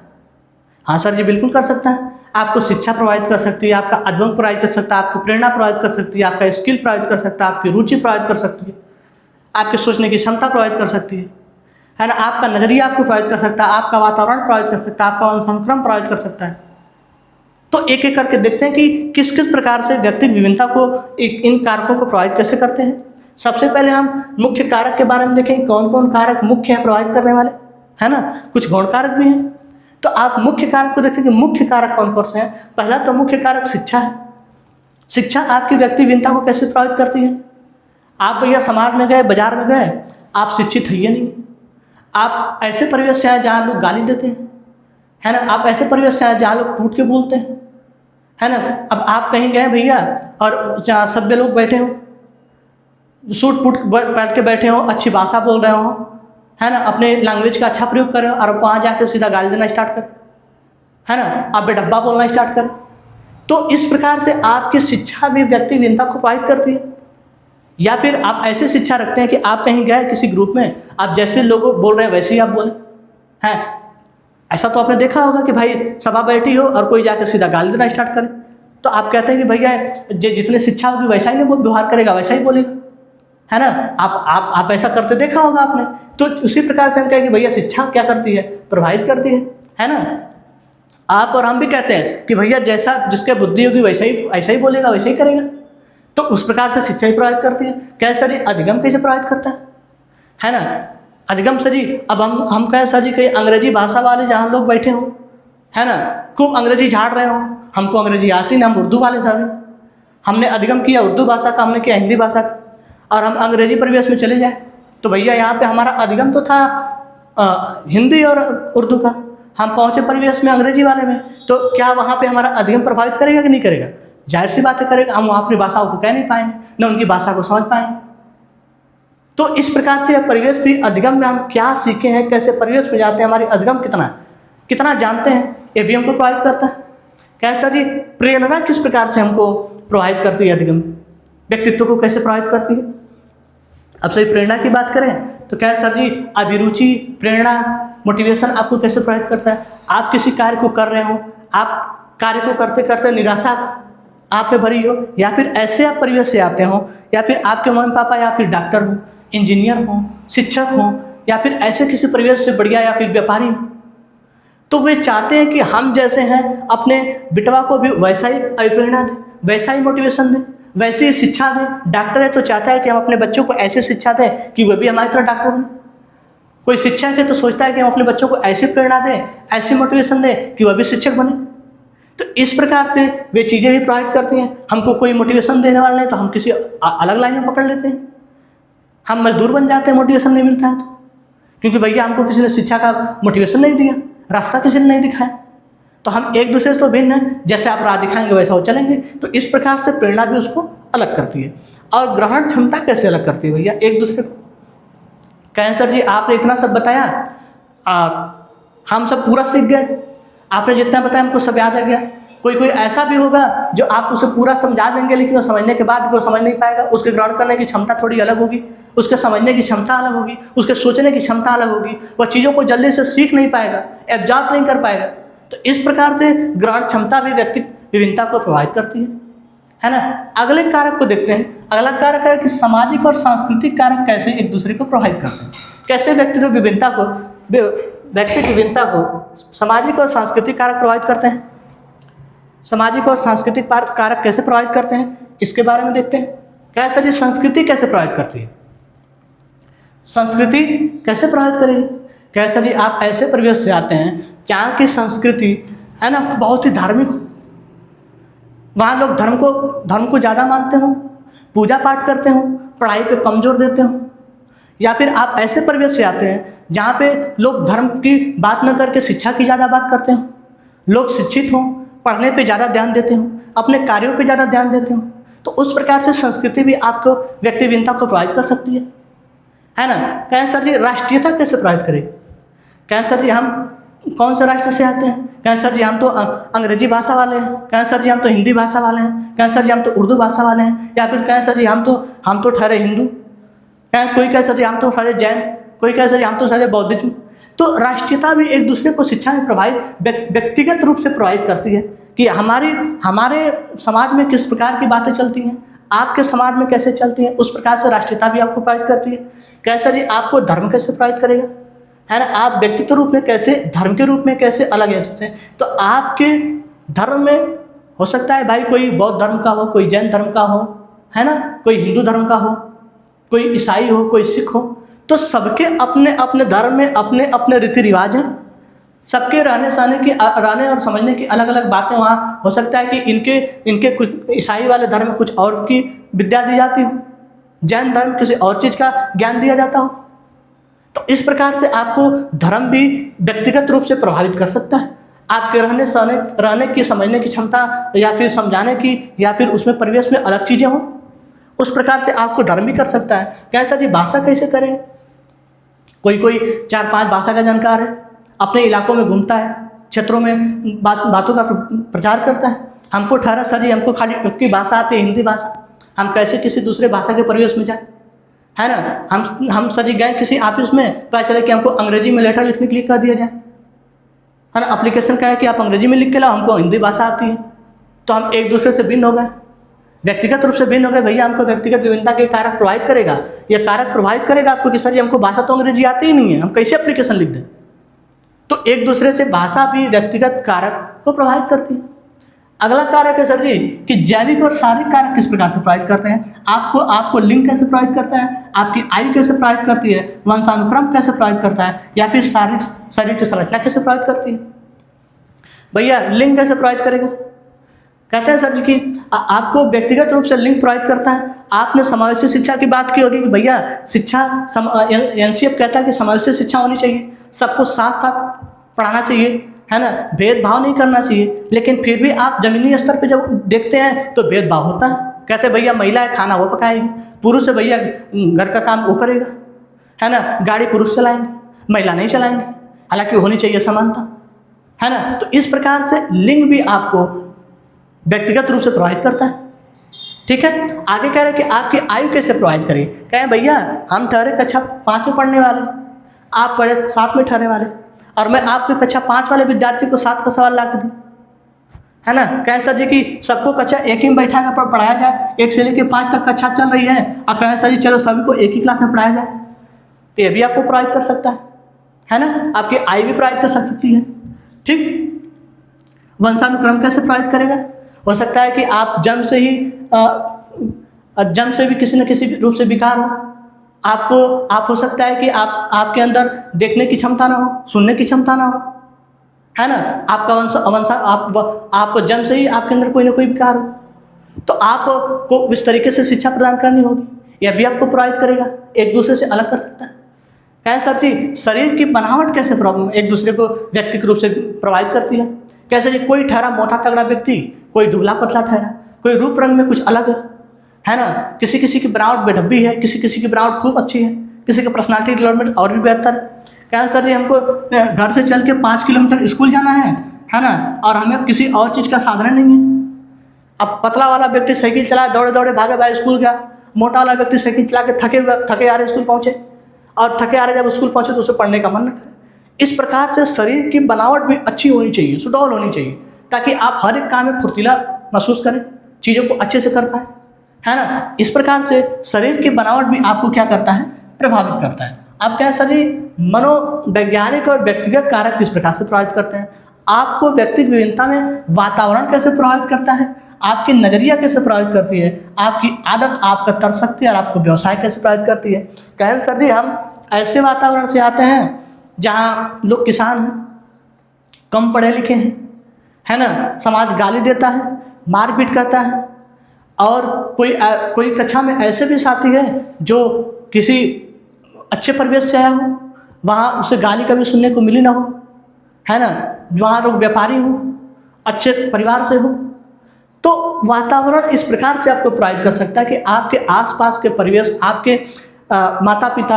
हाँ सर जी बिल्कुल कर सकता है। आपको शिक्षा प्रभावित कर सकती है, आपका अध्ययन प्रभावित कर सकता है, आपको प्रेरणा प्रभावित कर सकती है, आपका स्किल प्रभावित कर सकता है, आपकी रुचि प्रभावित कर सकती है, आपके सोचने की क्षमता प्रभावित कर सकती है ना। आपका नजरिया आपको प्रभावित कर सकता है, आपका वातावरण प्रभावित कर सकता है, आपका वंशानुक्रम प्रभावित कर सकता है। तो एक एक करके देखते हैं कि किस किस प्रकार से व्यक्ति विभिन्नता को इन कारकों को प्रभावित कैसे करते हैं। सबसे पहले हम मुख्य कारक के बारे में देखें, कौन कौन कारक मुख्य है प्रभावित करने वाले, है ना। कुछ गौण कारक भी हैं। तो आप मुख्य कारक को देखते हैं कि मुख्य कारक कौन कौन से हैं। पहला तो मुख्य कारक शिक्षा है। शिक्षा आपकी व्यक्ति विभिन्नता को कैसे प्रभावित करती है। आप भैया समाज में गए, बाजार में गए, आप शिक्षित है नहीं, आप ऐसे परिवेश से आए जहाँ लोग गाली देते हैं, है ना। आप ऐसे परिवेश से आए जहाँ लोग टूट के बोलते हैं, है ना। अब आप कहीं गए भैया और जहाँ सभ्य लोग बैठे हो, सूट फूट बैठ के बैठे हो, अच्छी भाषा बोल रहे हो, है ना, अपने लैंग्वेज का अच्छा प्रयोग कर रहे हो, और वहाँ जाकर सीधा गाली देना स्टार्ट कर, है ना, आप बेडब्बा बोलना स्टार्ट कर। तो इस प्रकार से आपकी शिक्षा भी व्यक्ति विभिन्नता को प्रभावित करती है। या फिर आप ऐसे शिक्षा रखते हैं कि आप कहीं गए किसी ग्रुप में, आप जैसे लोग बोल रहे हैं वैसे ही आप बोले हैं। ऐसा तो आपने देखा होगा कि भाई सभा बैठी हो और कोई जाकर सीधा गाली देना स्टार्ट करे, तो आप कहते हैं कि भैया जितने शिक्षा होगी वैसा ही नहीं व्यवहार करेगा, वैसा ही बोलेगा, है ना। आप ऐसा करते देखा होगा आपने। तो उसी प्रकार से हम कहें कि भैया शिक्षा क्या करती है, प्रभावित करती है ना। आप और हम भी कहते हैं कि भैया जैसा जिसके बुद्धि होगी वैसा ही ऐसा ही बोलेगा, वैसा ही करेगा। तो उस प्रकार से शिक्षा ही प्रभावित करती है। कैसे जी अधिगम कैसे प्रभावित करता है ना। अधिगम सर जी, अब हम कहें सर जी कहीं अंग्रेजी भाषा वाले जहाँ लोग बैठे हों, है ना, खूब अंग्रेजी झाड़ रहे हों, हमको अंग्रेजी आती नहीं, हम उर्दू वाले सर, हमने अधिगम किया उर्दू भाषा का, हमने किया हिंदी भाषा का, और हम अंग्रेजी परिवेश में चले जाए तो भैया यहाँ पे हमारा अधिगम तो था हिंदी और उर्दू का, हम पहुँचे परिवेश में अंग्रेजी वाले में, तो क्या वहाँ पे हमारा अधिगम प्रभावित करेगा कि नहीं करेगा। जाहिर सी बातें करेगा। हम वहाँ अपनी भाषाओं को कह नहीं पाएंगे, न उनकी भाषा को समझ पाएंगे। तो इस प्रकार से परिवेश भी अधिगम में हम क्या सीखे हैं, कैसे परिवेश में जाते हैं, हमारी अधिगम कितना जानते हैं, ये भी हमको प्रभावित करता है। कैसा जी प्रेरणा किस प्रकार से हमको प्रभावित करती है, अधिगम व्यक्तित्व को कैसे प्रभावित करती है। अब सही प्रेरणा की बात करें तो क्या सर जी अभिरुचि, प्रेरणा, मोटिवेशन आपको कैसे प्रभावित करता है। आप किसी कार्य को कर रहे हो, आप कार्य को करते करते निराशा आप में भरी हो, या फिर ऐसे आप परिवेश से आते हो, या फिर आपके मम्मी पापा या फिर डॉक्टर हो, इंजीनियर हो, शिक्षक हो, या फिर ऐसे किसी परिवेश से बढ़िया या फिर व्यापारी हो, तो वे चाहते हैं कि हम जैसे हैं अपने बिटवा को भी वैसा ही प्रेरणा दें, वैसा ही मोटिवेशन दें, वैसे ही शिक्षा दें। डॉक्टर है तो चाहता है कि हम अपने बच्चों को ऐसे शिक्षा दें कि वे भी हमारी तरह डॉक्टर बने। कोई शिक्षक है तो सोचता है कि हम अपने बच्चों को ऐसी प्रेरणा दें, ऐसी मोटिवेशन दें कि वह भी शिक्षक बने। तो इस प्रकार से वे चीज़ें भी प्रोवाइड करती हैं। हमको कोई मोटिवेशन देने वाला नहीं तो हम किसी अलग लाइन में पकड़ लेते हैं, हम मजदूर बन जाते हैं मोटिवेशन नहीं मिलता है तो, क्योंकि भैया हमको किसी ने शिक्षा का मोटिवेशन नहीं दिया, रास्ता किसी ने नहीं दिखाया। तो हम एक दूसरे से तो भिन्न हैं, जैसे आप राह दिखाएंगे वैसा वो चलेंगे। तो इस प्रकार से प्रेरणा भी उसको अलग करती है। और ग्रहण क्षमता कैसे अलग करती है भैया एक दूसरे को? कहें सर जी आपने इतना सब बताया, हम सब पूरा सीख गए, आपने जितना बताया हमको सब याद आ गया। कोई ऐसा भी होगा जो आप उसे पूरा समझा देंगे लेकिन वो समझने के बाद वो समझ नहीं पाएगा, उसके ग्रहण करने की क्षमता थोड़ी अलग होगी, उसके समझने की क्षमता अलग होगी, उसके सोचने की क्षमता अलग होगी, वह चीज़ों को जल्दी से सीख नहीं पाएगा, एब्जॉर्ब नहीं कर पाएगा। तो इस प्रकार से ग्रहण क्षमता भी व्यक्ति विभिन्नता को प्रभावित करती है ना। अगले कारक को देखते हैं। अगला कारक है कि सामाजिक और सांस्कृतिक कारक कैसे एक दूसरे को प्रभावित करते हैं, कैसे व्यक्ति विभिन्नता को सामाजिक और सांस्कृतिक कारक प्रभावित करते हैं। सामाजिक और सांस्कृतिक कारक कैसे प्रभावित करते हैं इसके बारे में देखते हैं। कैसे जी संस्कृति कैसे प्रभावित करती है, संस्कृति कैसे प्रभावित करेगी? कैसे जी आप ऐसे परिवेश से आते हैं जहाँ की संस्कृति है ना बहुत ही धार्मिक हो, वहाँ लोग धर्म को ज़्यादा मानते हो, पूजा पाठ करते हो, पढ़ाई पे कमजोर देते हो। या फिर आप ऐसे परिवेश से आते हैं जहाँ पे लोग धर्म की बात न करके शिक्षा की ज़्यादा बात करते हो, लोग शिक्षित हों, पढ़ने पे ज़्यादा ध्यान देते हो, अपने कार्यों पे ज़्यादा ध्यान देते हो। तो उस प्रकार से संस्कृति भी आपको व्यक्ति भिन्नता को प्रभावित कर सकती है ना। कहें सर जी राष्ट्रीयता कैसे प्रभावित करेगी? कहें सर जी हम कौन से राष्ट्र से आते हैं? कहें सर जी हम तो अंग्रेजी भाषा वाले हैं, कहें सर जी हम तो हिंदी भाषा वाले हैं, कहें सर जी हम तो उर्दू भाषा वाले हैं, या फिर कहें सर जी हम तो ठहरे हिंदू, कहें कोई कहे सर जी हम तो ठहरे जैन, कोई कहे सर जी हम तो ठहरे बौद्धिज्म। तो राष्ट्रीयता भी एक दूसरे को शिक्षा में व्यक्तिगत रूप से प्रभावित करती है कि हमारे समाज में किस प्रकार की बातें चलती हैं, आपके समाज में कैसे चलती हैं, उस प्रकार से राष्ट्रीयता भी आपको प्रभावित करती है। कैसे जी आपको धर्म कैसे प्रभावित करेगा, है ना, आप व्यक्तित्व रूप में कैसे, धर्म के रूप में कैसे अलग हैं। तो आपके धर्म में हो सकता है भाई कोई बौद्ध धर्म का हो, कोई जैन धर्म का हो, है ना, कोई हिंदू धर्म का हो, कोई ईसाई हो, कोई सिख हो। तो सबके अपने अपने धर्म में अपने अपने रीति रिवाज हैं, सबके रहने और समझने की अलग अलग बातें वहाँ हो सकता है कि इनके कुछ ईसाई वाले धर्म में कुछ और की विद्या दी जाती हो, जैन धर्म किसी और चीज़ का ज्ञान दिया जाता हो। तो इस प्रकार से आपको धर्म भी व्यक्तिगत रूप से प्रभावित कर सकता है, आपके रहने की, समझने की क्षमता, या फिर समझाने की, या फिर उसमें परिवेश में अलग चीज़ें हों, उस प्रकार से आपको धर्म भी कर सकता है। कैसा जी भाषा कैसे करें? कोई 4-5 भाषा का जानकार है, अपने इलाकों में घूमता है, क्षेत्रों में बातों का प्रचार करता है। हमको ठहरा सर जी हमको खाली की भाषा आती है हिंदी भाषा, हम कैसे किसी दूसरे भाषा के परिवेश में जाए, है ना। हम सर जी गए किसी ऑफिस में, पता चले कि हमको अंग्रेजी में लेटर लिखने के लिए कह दिया जाए, है ना, एप्लीकेशन का है कि आप अंग्रेजी में लिख के लाओ, हमको हिंदी भाषा आती है। तो हम एक दूसरे से भिन्न हो गए, व्यक्तिगत रूप से भिन्न हो गए। भैया हमको व्यक्तिगत विभिन्नता के कारक प्रभावित करेगा, यह कारक प्रभावित करेगा आपको कि सर जी हमको भाषा तो अंग्रेजी आती ही नहीं है, हम कैसे एप्लीकेशन लिख दें। तो एक दूसरे से भाषा भी व्यक्तिगत कारक को प्रभावित करती है। अगला कारक है सर जी कि जैविक और शारीरिक कारक किस प्रकार से प्रभावित करते हैं आपको लिंग कैसे प्रभावित करता है, आपकी आयु कैसे प्रभावित करती है, वंशानुक्रम कैसे प्रभावित करता है, या फिर शारीरिक संरचना कैसे प्रभावित करती है। भैया लिंग कैसे प्रभावित करेगा? कहते हैं सर जी कि आपको व्यक्तिगत रूप से लिंग प्रभावित करता है। आपने समावेशी शिक्षा की बात की होगी कि भैया शिक्षा एनसीएफ कहता है कि समावेशी शिक्षा होनी चाहिए, सबको साथ साथ पढ़ाना चाहिए, है ना, भेदभाव नहीं करना चाहिए। लेकिन फिर भी आप जमीनी स्तर पे जब देखते हैं तो भेदभाव होता है। कहते हैं भैया महिला है खाना वो पकाएगी, पुरुष है भैया घर का काम वो करेगा, है ना, गाड़ी पुरुष चलाएंगे महिला नहीं चलाएंगे, हालांकि होनी चाहिए समानता, है ना। तो इस प्रकार से लिंग भी आपको व्यक्तिगत रूप से प्रभावित करता है। ठीक है, आगे कह रहे हैं कि आपकी आयु कैसे प्रभावित करेगी। कहें भैया हम ठहरे कक्षा 5 में पढ़ने वाले, आप पढ़े 7 में ठहरे वाले, और मैं आपके कक्षा 5 वाले विद्यार्थी को 7 का सवाल ला के दूँ, है ना। कहें सर जी कि सबको कक्षा एक ही में बैठा कर पढ़ाया जाए, 1 से लेकर 5 तक कक्षा चल रही है, और कहें सर जी चलो सभी को एक ही क्लास में पढ़ाया जाए, तो ये भी आपको प्रभावित कर सकता है ना, आपकी आयु भी प्रभावित कर सकती है। ठीक, वंशानुक्रम कैसे प्रभावित करेगा? हो सकता है कि आप जन्म से भी किसी न किसी रूप से विकार हो, आप हो सकता है कि आपके अंदर देखने की क्षमता ना हो, सुनने की क्षमता ना हो, है ना, आपका आप जन्म से ही आपके अंदर कोई ना कोई विकार हो, तो आपको इस तरीके से शिक्षा प्रदान करनी होगी, यह भी आपको प्रभावित करेगा, एक दूसरे से अलग कर सकता है। क्या सर जी, शरीर की बनावट कैसे प्रॉब्लम एक दूसरे को व्यक्तिगत रूप से प्रभावित करती है? कैसे जी, कोई ठहरा मोटा तगड़ा व्यक्ति, कोई दुबला पतला ठहरा, कोई रूप रंग में कुछ अलग है ना, किसी किसी की बनावट बेढब्बी है, किसी किसी की बनावट खूब अच्छी है, किसी की पर्सनालिटी डेवलपमेंट और भी बेहतर है। क्या सर जी, हमको घर से चल के 5 किलोमीटर स्कूल जाना है ना, और हमें किसी और चीज़ का साधन नहीं है। अब पतला वाला व्यक्ति साइकिल चलाए, दौड़े दौड़े भागे भाई स्कूल गया, मोटा वाला व्यक्ति साइकिल चला के थके आ रहे स्कूल पहुँचे, और थके आ रहे जब स्कूल पहुँचे तो उसे पढ़ने का मन न करे। इस प्रकार से शरीर की बनावट भी अच्छी होनी चाहिए, सुडौल होनी चाहिए, ताकि आप हर एक काम में फुर्तीला महसूस करें, चीज़ों को अच्छे से कर पाए, है ना। इस प्रकार से शरीर की बनावट भी आपको क्या करता है, प्रभावित करता है। अब क्या सर जी, मनोवैज्ञानिक और व्यक्तिगत कारक किस प्रकार से प्रभावित करते हैं? आपको व्यक्तिगत विभिन्नता में वातावरण कैसे प्रभावित करता है, आपकी नज़रिया कैसे प्रभावित करती है, आपकी आदत, आपका तर्क शक्ति और आपको व्यवसाय कैसे प्रभावित करती है? कहें सर जी, हम ऐसे वातावरण से आते हैं जहाँ लोग किसान हैं, कम पढ़े लिखे हैं, है ना, समाज गाली देता है, मारपीट करता है, और कोई कक्षा में ऐसे भी साथी है जो किसी अच्छे परिवेश से आया हो, वहाँ उसे गाली कभी सुनने को मिली ना हो, है ना, वहाँ लोग व्यापारी हो, अच्छे परिवार से हो, तो वातावरण इस प्रकार से आपको प्रभावित कर सकता है कि आपके आसपास के परिवेश, आपके माता पिता,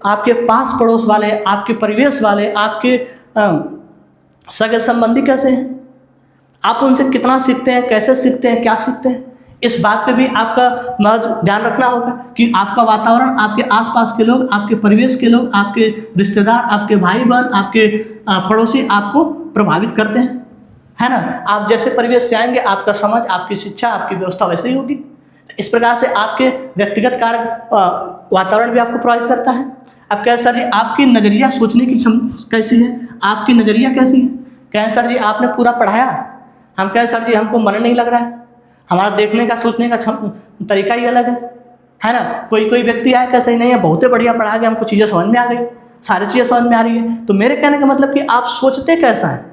आपके पास पड़ोस वाले, आपके परिवेश वाले, आपके सगे संबंधी कैसे हैं, आप उनसे कितना सीखते हैं, कैसे सीखते हैं, क्या सीखते हैं, इस बात पे भी आपका महज ध्यान रखना होगा कि आपका वातावरण, आपके आसपास के लोग, आपके परिवेश के लोग, आपके रिश्तेदार, आपके भाई बहन, आपके पड़ोसी आपको प्रभावित करते हैं, है ना। आप जैसे परिवेश से आएंगे, आपका समझ, आपकी शिक्षा, आपकी व्यवस्था वैसे ही होगी। इस प्रकार से आपके व्यक्तिगत कारक वातावरण भी आपको प्रभावित करता है। अब क्या सर जी, आपकी नज़रिया सोचने की कैसी है, आपकी नज़रिया कैसी है? क्या सर जी, आपने पूरा पढ़ाया, हम कहें सर जी हमको मन नहीं लग रहा है, हमारा देखने का सोचने का तरीका ही अलग है ना। कोई व्यक्ति आया क्या, सही नहीं है, बहुत ही बढ़िया पढ़ा गया, हमको चीज़ें समझ में आ गई, सारी चीज़ें समझ में आ रही है। तो मेरे कहने का मतलब कि आप सोचते कैसा है,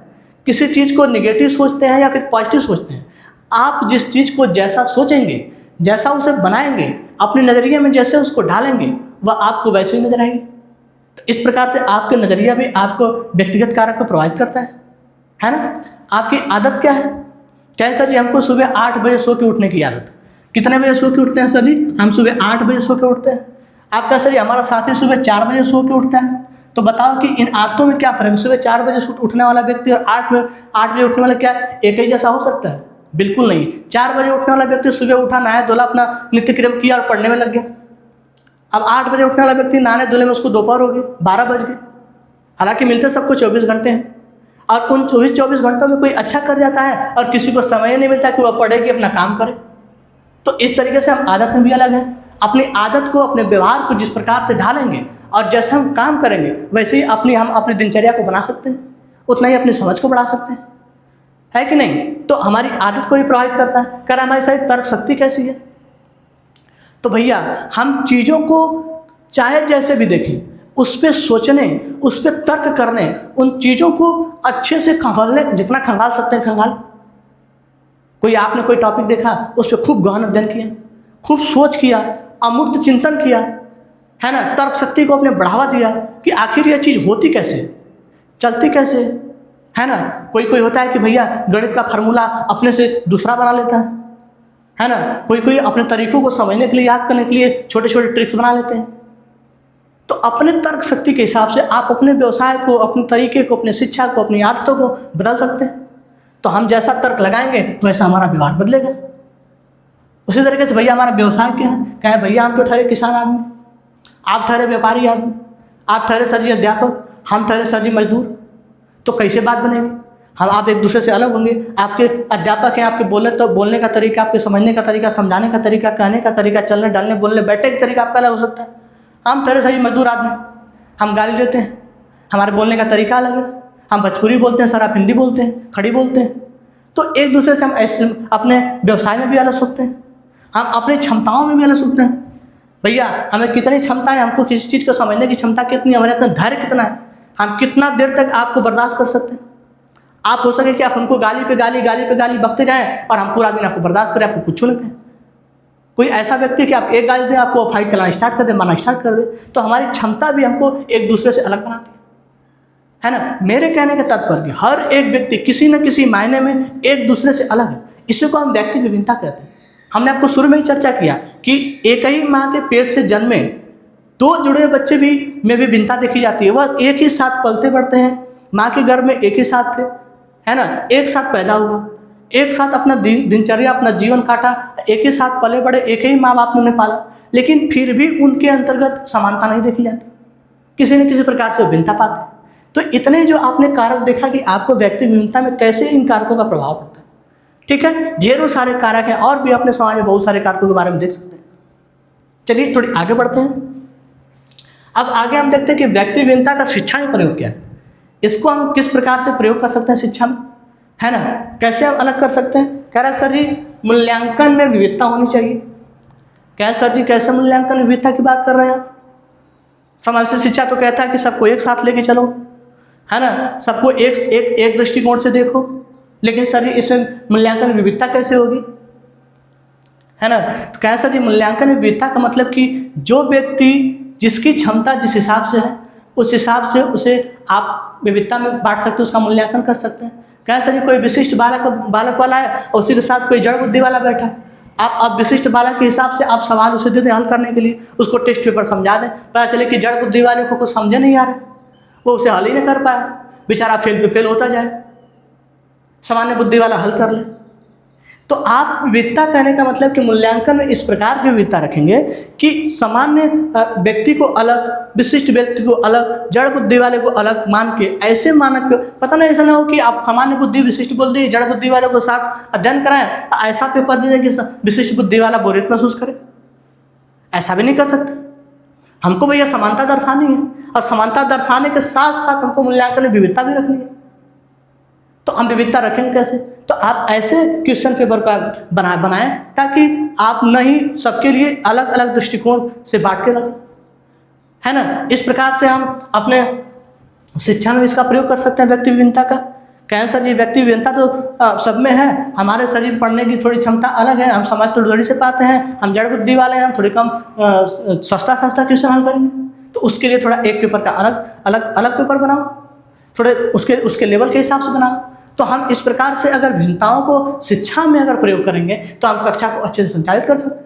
किसी चीज़ को निगेटिव सोचते हैं या फिर पॉजिटिव सोचते हैं? आप जिस चीज़ को जैसा सोचेंगे, जैसा उसे बनाएंगे, अपने नज़रिए में जैसे उसको डालेंगे, वह आपको वैसे ही नजर आएगी। तो इस प्रकार से आपके नज़रिया भी आपको व्यक्तिगत कारक को प्रभावित करता है ना। आपकी आदत क्या है? क्या है सर जी, हमको सुबह 8 बजे सो के उठने की आदत। कितने बजे सो के उठते हैं सर जी? हम सुबह 8 बजे सो के उठते हैं। आपका सर जी, हमारा साथी सुबह 4 बजे सो के उठता है। तो बताओ कि इन आदतों में क्या फ़र्क है? सुबह 4 बजे उठने वाला व्यक्ति और 8 बजे उठने वाला क्या एक ही जैसा हो सकता है? बिल्कुल नहीं। 4 बजे उठने वाला व्यक्ति सुबह उठा, नहाया धोला, अपना नित्य क्रम किया और पढ़ने में लग गया। अब 8 बजे उठने वाला व्यक्ति नहाने धोले में उसको दोपहर हो गई, 12 बज गए। हालांकि मिलते सबको 24 घंटे हैं, और उन 24 घंटों में कोई अच्छा कर जाता है और किसी को समय नहीं मिलता कि वह पढ़े कि अपना काम करे। तो इस तरीके से हम आदत में भी अलग हैं। अपनी आदत को, अपने व्यवहार को जिस प्रकार से ढालेंगे और जैसे हम काम करेंगे, वैसे ही हम अपनी दिनचर्या को बना सकते हैं, उतना ही अपनी समझ को बढ़ा सकते हैं, है कि नहीं? तो हमारी आदत को भी प्रभावित करता है। कर हमारी सारी तर्क शक्ति कैसी है? तो भैया, हम चीज़ों को चाहे जैसे भी देखें, उस पर सोचने, उस पर तर्क करने, उन चीज़ों को अच्छे से खंगालने, जितना खंगाल सकते हैं खंगाल। आपने कोई टॉपिक देखा, उस पर खूब गहन अध्ययन किया, खूब सोच किया, अमूर्त चिंतन किया, है ना। तर्क शक्ति को अपने बढ़ावा दिया कि आखिर यह चीज़ होती कैसे, चलती कैसे, है ना। कोई होता है कि भैया गणित का फार्मूला अपने से दूसरा बना लेता है ना। कोई अपने तरीकों को समझने के लिए, याद करने के लिए छोटे छोटे ट्रिक्स बना लेते हैं। तो अपने तर्क शक्ति के हिसाब से आप अपने व्यवसाय को, अपने तरीके को, अपनी शिक्षा को, अपनी आदतों को बदल सकते हैं। तो हम जैसा तर्क लगाएंगे वैसा हमारा व्यवहार बदलेगा। उसी तरीके से भैया, हमारा व्यवसाय क्या है? क्या है भैया, हम तो ठहरे किसान आदमी, आप ठहरे व्यापारी आदमी, आप ठहरे सर जी अध्यापक, हम ठहरे सर जी मजदूर। तो कैसे बात बनेगी? आप एक दूसरे से अलग होंगे। आपके अध्यापक हैं, आपके बोलने का तरीका, आपके समझने का तरीका, समझाने का तरीका, कहने का तरीका, चलने डलने बोलने बैठने का तरीका आपका अलग हो सकता है। हम ठहरे सही मजदूर आदमी, हम गाली देते हैं, हमारे बोलने का तरीका अलग है। हम भोजपुरी बोलते हैं सर, आप हिंदी बोलते हैं, खड़ी बोलते हैं। तो एक दूसरे से हम ऐसे अपने व्यवसाय में भी अलग सोचते हैं, हम अपनी क्षमताओं में भी अलग सोचते हैं, भैया हमें कितनी क्षमता है, हमको किसी चीज़ को समझने की क्षमता कितनी है, हमारे अंदर धैर्य कितना है, हम कितना देर तक आपको बर्दाश्त कर सकते हैं। आप हो सके कि आप हमको गाली पे गाली बकते जाएं और हम पूरा दिन आपको बर्दाश्त करें, आपको कुछ न कहें। कोई ऐसा व्यक्ति कि आप एक गाली दें, आपको फाइट चलाना स्टार्ट कर दे, मारना स्टार्ट कर दे। तो हमारी क्षमता भी हमको एक दूसरे से अलग बनाती है ना। मेरे कहने का तात्पर्य हर एक व्यक्ति किसी न किसी मायने में एक दूसरे से अलग है, इसी को हम व्यक्ति विभिन्नता कहते हैं। हमने आपको शुरू में ही चर्चा किया कि एक ही माँ के पेट से जन्मे दो जुड़े बच्चे भी में विभिन्नता देखी जाती है। वह एक ही साथ पलते बढ़ते हैं, माँ के गर्भ में एक ही साथ थे, है ना, एक साथ पैदा हुआ, एक साथ अपना दिनचर्या अपना जीवन काटा, एक ही साथ पले बड़े, एक ही माँ बाप ने उन्हें पाला, लेकिन फिर भी उनके अंतर्गत समानता नहीं देखी जाती, किसी न किसी प्रकार से भिन्नता पाते हैं। तो इतने जो आपने कारक देखा कि आपको व्यक्ति विभिन्नता में कैसे इन कारकों का प्रभाव पड़ता है। ठीक है, ढेरों सारे कारक हैं और भी अपने समाज में बहुत सारे कारकों के बारे में देख सकते हैं। चलिए थोड़ी आगे बढ़ते हैं। अब आगे हम देखते हैं कि व्यक्ति विभिन्नता का शिक्षा में प्रयोग क्या है, इसको हम किस प्रकार से प्रयोग कर सकते हैं शिक्षा में, है ना, कैसे हम अलग कर सकते हैं। कह रहा सर जी मूल्यांकन में विविधता होनी चाहिए। क्या सर जी कैसे मूल्यांकन में विविधता की बात कर रहे हैं आप? समाज से शिक्षा तो कहता है कि सबको एक साथ लेके चलो, है ना, सबको एक दृष्टिकोण से देखो, लेकिन सर जी इसमें मूल्यांकन में विविधता कैसे होगी, है ना। तो क्या सर जी मूल्यांकन में विविधता का मतलब कि जो व्यक्ति जिसकी क्षमता जिस हिसाब से है उस हिसाब से उसे आप विविधता में बांट सकते हैं, उसका मूल्यांकन कर सकते हैं। क्या सर जी कोई विशिष्ट बालक वाला है और उसी के साथ कोई जड़ बुद्धि वाला बैठा है, आप विशिष्ट बालक के हिसाब से आप सवाल उसे दे दें हल करने के लिए, उसको टेस्ट पेपर समझा दें, पता चले कि जड़ बुद्धि वाले को कुछ समझे नहीं आ रहा, वो उसे हल ही नहीं कर पाया, बेचारा फेल पे फेल होता जाए, सामान्य बुद्धि वाला हल कर ले। तो आप विविधता कहने का मतलब कि मूल्यांकन में इस प्रकार की विविधता रखेंगे कि सामान्य व्यक्ति को अलग, विशिष्ट व्यक्ति को अलग, जड़ बुद्धि वाले को अलग मान के ऐसे मानक, पता नहीं ऐसा ना हो कि आप सामान्य बुद्धि विशिष्ट बुद्धि जड़ बुद्धि वाले को साथ अध्ययन कराएं, ऐसा पेपर दे दें कि विशिष्ट बुद्धि वाला बोरियत महसूस करे, ऐसा भी नहीं कर सकते। हमको भैया समानता दर्शानी है और समानता दर्शाने के साथ साथ हमको मूल्यांकन में विविधता भी रखनी है। तो हम विविधता रखेंगे कैसे? तो आप ऐसे क्वेश्चन पेपर का बनाएं ताकि आप नहीं सबके लिए अलग अलग दृष्टिकोण से बांट के रखें, है ना। इस प्रकार से हम अपने शिक्षा में इसका प्रयोग कर सकते हैं व्यक्ति विभिन्नता का। कहें सर जी व्यक्ति विभिन्नता तो सब में है, हमारे शरीर पढ़ने की थोड़ी क्षमता अलग है, हम समाज थोड़ी जल्दी से पाते हैं, हम जड़ बुद्धि वाले हैं, हम थोड़ी कम सस्ता क्वेश्चन हल करेंगे। तो उसके लिए थोड़ा एक पेपर का अलग पेपर बनाओ, थोड़े उसके लेवल के हिसाब से बनाओ। तो हम इस प्रकार से अगर भिन्नताओं को शिक्षा में अगर प्रयोग करेंगे तो हम कक्षा को अच्छे से संचालित कर सकते हैं,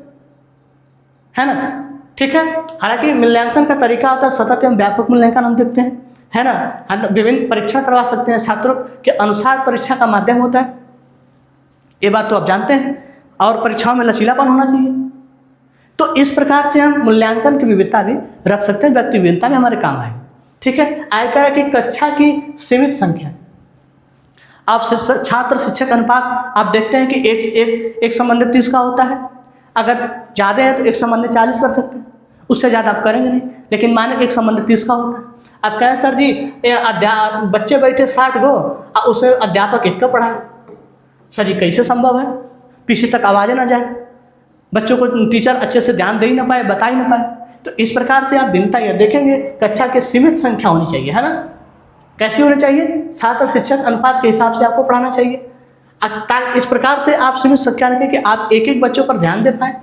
है ना। ठीक है, हालांकि मूल्यांकन का तरीका होता है सतत एवं व्यापक मूल्यांकन हम देखते हैं, है ना। विभिन्न परीक्षण करवा सकते हैं, छात्रों के अनुसार परीक्षा का माध्यम होता है, ये बात तो आप जानते हैं, और परीक्षाओं में लचीलापन होना चाहिए। तो इस प्रकार से हम मूल्यांकन की विविधता भी रख सकते हैं, व्यक्ति विभिन्नता में हमारे काम आए। ठीक है, आय कह कि कक्षा की सीमित संख्या, आप छात्र शिक्षक अनुपात आप देखते हैं कि एक संबंध 30 का होता है, अगर ज़्यादा है तो एक संबंध 40 कर सकते हैं, उससे ज़्यादा आप करेंगे नहीं, लेकिन माने एक संबंध 30 का होता है। आप कहें सर जी बच्चे बैठे 60 गो उसमें अध्यापक 1 का पढ़ाए, सर जी कैसे संभव है, पीछे तक आवाज़ें ना जाए, बच्चों को टीचर अच्छे से ध्यान दे ही ना पाए, बता ही ना पाए। तो इस प्रकार से आप भिन्नता यह देखेंगे कक्षा की सीमित संख्या होनी चाहिए, है ना। कैसी होनी चाहिए? छात्र शिक्षक अनुपात के हिसाब से आपको पढ़ाना चाहिए। इस प्रकार से आप सीमित संख्या रखें कि आप एक एक बच्चों पर ध्यान दे पाएँ।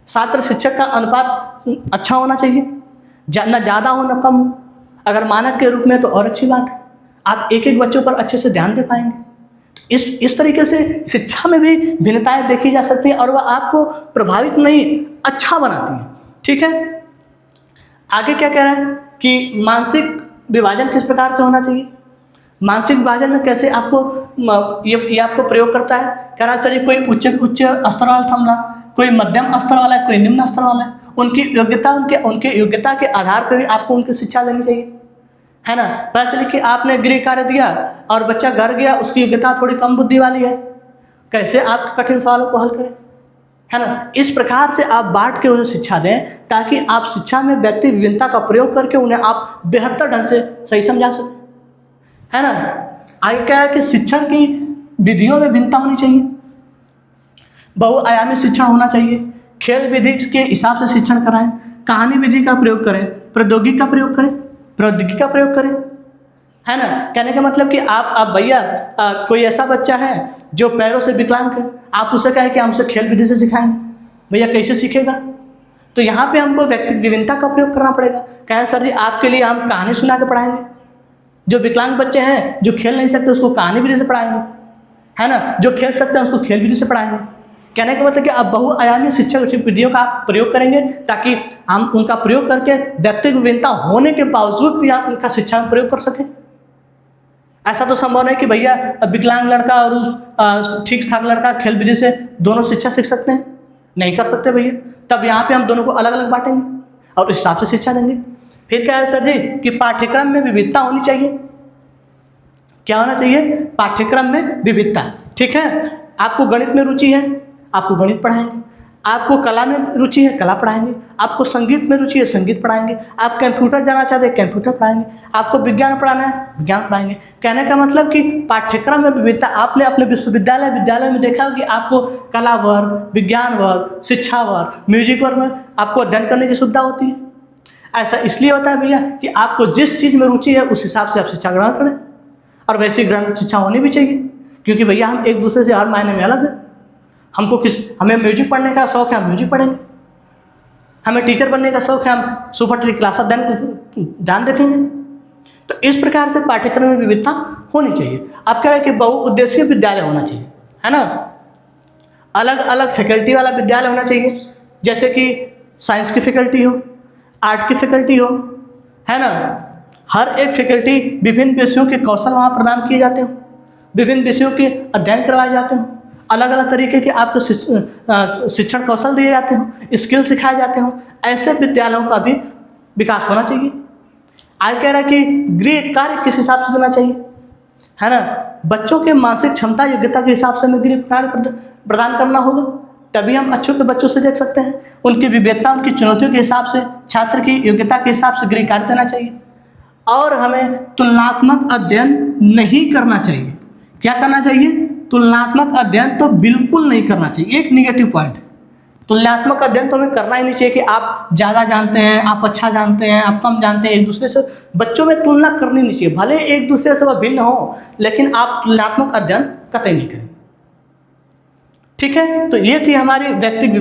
छात्र शिक्षक का अनुपात अच्छा होना चाहिए, न ज़्यादा हो न कम हो। अगर मानक के रूप में तो और अच्छी बात है, आप एक एक बच्चों पर अच्छे से ध्यान दे पाएंगे। इस तरीके से शिक्षा में भी भिन्नताएं देखी जा सकती हैं और वह आपको प्रभावित नहीं अच्छा बनाती हैं। ठीक है, आगे क्या कह रहा है कि मानसिक विभाजन किस प्रकार से होना चाहिए। मानसिक विभाजन में कैसे आपको ये आपको प्रयोग करता है। कह रहा है सर कोई उच्च स्तर वाला थमला, कोई मध्यम स्तर वाला है, कोई निम्न स्तर वाला है, उनकी योग्यता उनके योग्यता के आधार पर भी आपको उनकी शिक्षा देनी चाहिए, है ना। पता चले कि आपने गृह कार्य दिया और बच्चा घर गया, उसकी योग्यता थोड़ी कम बुद्धि वाली है, कैसे आप कठिन सवालों को हल करें, है ना। इस प्रकार से आप बांट के उन्हें शिक्षा दें ताकि आप शिक्षा में व्यक्ति विभिन्नता का प्रयोग करके उन्हें आप बेहतर ढंग से सही समझा सकें, है ना। आगे क्या है कि शिक्षण की विधियों में भिन्नता होनी चाहिए, बहुआयामी शिक्षण होना चाहिए, खेल विधि के हिसाब से शिक्षण कराएं, कहानी विधि का प्रयोग करें, प्रौद्योगिकी का प्रयोग करें, प्रौद्योगिकी का प्रयोग करें, है ना। कहने का मतलब कि आप भैया कोई ऐसा बच्चा है जो पैरों से विकलांग है, आप उससे कहें कि हम उसे खेल विधि से सिखाएंगे, भैया कैसे सीखेगा। तो यहाँ पे हमको व्यक्तिगत विभिन्नता का प्रयोग करना पड़ेगा। कहें सर जी आपके लिए हम कहानी सुना के पढ़ाएंगे, जो विकलांग बच्चे हैं जो खेल नहीं सकते उसको कहानी विधि से पढ़ाएंगे, है ना। जो खेल सकते हैं उसको खेल विधि से पढ़ाएंगे। कहने का मतलब कि आप बहुआयामी शिक्षा विधियों का प्रयोग करेंगे ताकि हम उनका प्रयोग करके व्यक्तिगत विभिन्नता होने के बावजूद भी आप उनका शिक्षा में प्रयोग कर सकें। ऐसा तो संभव नहीं कि भैया विकलांग लड़का और उस ठीक ठाक लड़का खेल विधि से दोनों शिक्षा सीख सकते हैं, नहीं कर सकते भैया। तब यहाँ पे हम दोनों को अलग अलग बांटेंगे और इस हिसाब से शिक्षा देंगे। फिर क्या है सर जी कि पाठ्यक्रम में विविधता होनी चाहिए। क्या होना चाहिए? पाठ्यक्रम में विविधता। ठीक है, आपको गणित में रुचि है, आपको गणित पढ़ाएंगे। आपको कला में रुचि है, कला पढ़ाएंगे। आपको संगीत में रुचि है, संगीत पढ़ाएंगे। आप कंप्यूटर जाना चाहते हैं, कंप्यूटर पढ़ाएंगे। आपको विज्ञान पढ़ाना है, विज्ञान पढ़ाएंगे। कहने का मतलब कि पाठ्यक्रम में विविधता। आपने अपने विद्यालय में देखा हो कि आपको कला वर्ग, विज्ञान वर्ग, शिक्षा वर्ग, म्यूजिक वर्ग में आपको अध्ययन करने की सुविधा होती है। ऐसा इसलिए होता है भैया कि आपको जिस चीज़ में रुचि है उस हिसाब से आप शिक्षा ग्रहण करें, और वैसी ग्रहण शिक्षा होनी भी चाहिए, क्योंकि भैया हम एक दूसरे से हर मायने में अलग है। हमें म्यूजिक पढ़ने का शौक है, हम म्यूजिक पढ़ेंगे। हमें टीचर बनने का शौक है, हम सुपर ट्री क्लास ध्यान देखेंगे। तो इस प्रकार से पाठ्यक्रम में विविधता होनी चाहिए। आप कह रहे हैं कि बहुउद्देशीय विद्यालय होना चाहिए, है ना। अलग अलग फैकल्टी वाला विद्यालय होना चाहिए, जैसे कि साइंस की फैकल्टी हो, आर्ट की फैकल्टी हो, है ना। हर एक फैकल्टी विभिन्न विषयों के कौशल वहाँ प्रदान किए जाते हो, विभिन्न विषयों के अध्ययन करवाए जाते हो, अलग अलग तरीके के आपको शिक्षण कौशल दिए जाते हो, स्किल सिखाए जाते हो। ऐसे विद्यालयों का भी विकास होना चाहिए। आज कह रहा है कि गृह कार्य किस हिसाब से देना चाहिए, है ना। बच्चों के मानसिक क्षमता योग्यता के हिसाब से हमें गृह कार्य प्रदान करना होगा, तभी हम अच्छों के बच्चों से देख सकते हैं। उनकी विविधता, उनकी चुनौतियों के हिसाब से, छात्र की योग्यता के हिसाब से गृह कार्य देना चाहिए। और हमें तुलनात्मक अध्ययन नहीं करना चाहिए। क्या करना चाहिए? तुलनात्मक अध्ययन तो बिल्कुल नहीं करना चाहिए। एक निगेटिव पॉइंट है, तुलनात्मक अध्ययन तो हमें करना ही नहीं चाहिए कि आप ज़्यादा जानते हैं, आप अच्छा जानते हैं, आप कम जानते हैं। एक दूसरे से बच्चों में तुलना करनी नहीं चाहिए, भले एक दूसरे से वह भिन्न हो, लेकिन आप तुलनात्मक अध्ययन कतई नहीं करें। ठीक है, तो ये थी हमारी व्यक्तिगत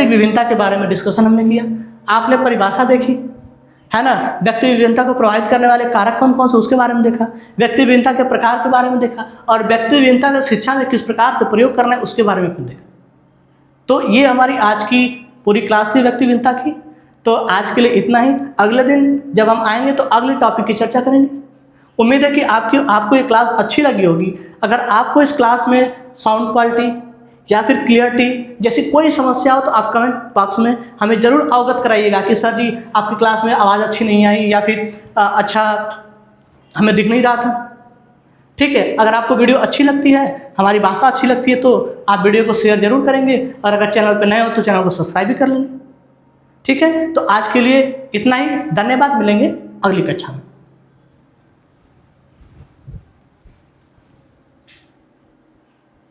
विभिन्नता के बारे में डिस्कशन हमने किया। आपने परिभाषा देखी, है ना। व्यक्ति विभिन्नता को प्रभावित करने वाले कारक कौन कौन से उसके बारे में देखा, व्यक्ति विभिन्नता के प्रकार के बारे में देखा, और व्यक्ति विभिन्नता का शिक्षा में किस प्रकार से प्रयोग करना है उसके बारे में देखा। तो ये हमारी आज की पूरी क्लास थी व्यक्ति विभिन्नता की। तो आज के लिए इतना ही। अगले दिन जब हम आएंगे तो अगले टॉपिक की चर्चा करेंगे। उम्मीद है कि आपको ये क्लास अच्छी लगी होगी। अगर आपको इस क्लास में साउंड क्वालिटी या फिर क्लियरिटी जैसी कोई समस्या हो तो आप कमेंट बॉक्स में हमें ज़रूर अवगत कराइएगा कि सर जी आपकी क्लास में आवाज़ अच्छी नहीं आई, या फिर अच्छा हमें दिख नहीं रहा था। ठीक है, अगर आपको वीडियो अच्छी लगती है, हमारी भाषा अच्छी लगती है, तो आप वीडियो को शेयर जरूर करेंगे, और अगर चैनल पर नए हो तो चैनल को सब्सक्राइब भी कर लेंगे। ठीक है, तो आज के लिए इतना ही। धन्यवाद, मिलेंगे अगली कक्षा में।